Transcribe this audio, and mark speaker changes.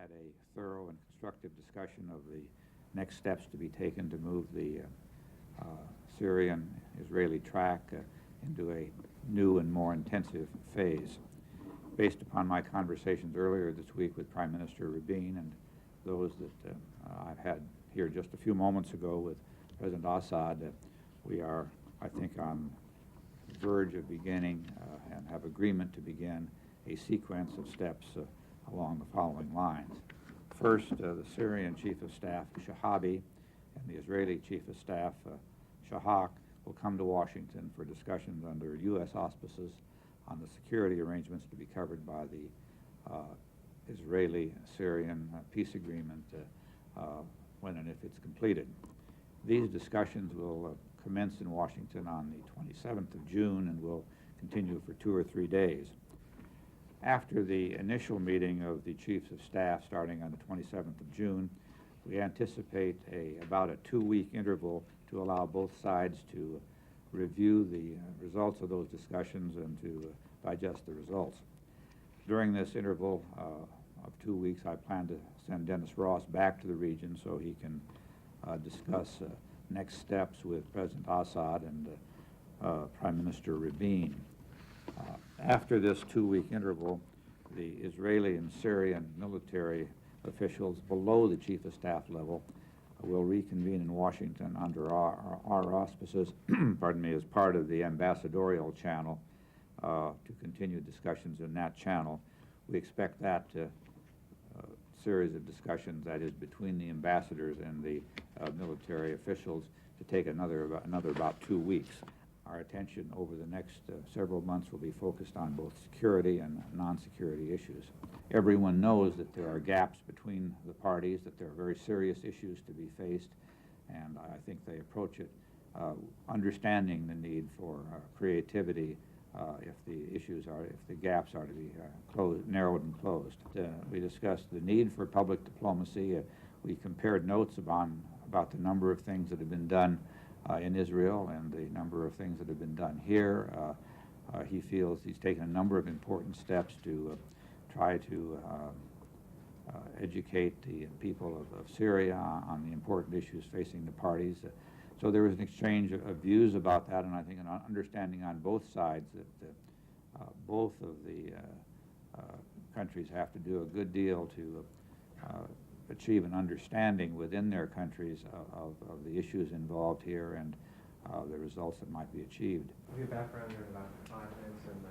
Speaker 1: had a thorough and constructive discussion of the next steps to be taken to move the Syrian Israeli track into a new and more intensive phase. Based upon my conversations earlier this week with Prime Minister Rabin and those that I've had here just a few moments ago with President Assad, we are, I think, on the verge of beginning and have agreement to begin a sequence of steps along the following lines. First, the Syrian Chief of Staff, Shahabi, and the Israeli Chief of Staff, Shahak, will come to Washington for discussions under U.S. auspices on the security arrangements to be covered by the Israeli-Syrian peace agreement when and if it's completed. These discussions will commence in Washington on the 27th of June and will continue for 2 or 3 days. After the initial meeting of the Chiefs of Staff starting on the 27th of June, we anticipate about a 2-week interval to allow both sides to review the results of those discussions and to digest the results. During this interval of 2 weeks, I plan to send Dennis Ross back to the region so he can discuss next steps with President Assad and Prime Minister Rabin. After this 2-week interval, the Israeli and Syrian military officials below the Chief of Staff level will reconvene in Washington under our auspices, pardon me, as part of the ambassadorial channel to continue discussions in that channel. We expect that series of discussions, that is between the ambassadors and the military officials, to take another about 2 weeks. Our attention over the next several months will be focused on both security and non-security issues. Everyone knows that there are gaps between the parties, that there are very serious issues to be faced, and I think they approach it understanding the need for creativity if the gaps are to be narrowed and closed. We discussed the need for public diplomacy. We compared notes about the number of things that have been done in Israel and the number of things that have been done here. He feels he's taken a number of important steps to try to educate the people of Syria on the important issues facing the parties. So there was an exchange of views about that, and I think an understanding on both sides that both of the countries have to do a good deal to achieve an understanding within their countries of the issues involved here and the results that might be achieved.
Speaker 2: Your background, you're in about 5 minutes, and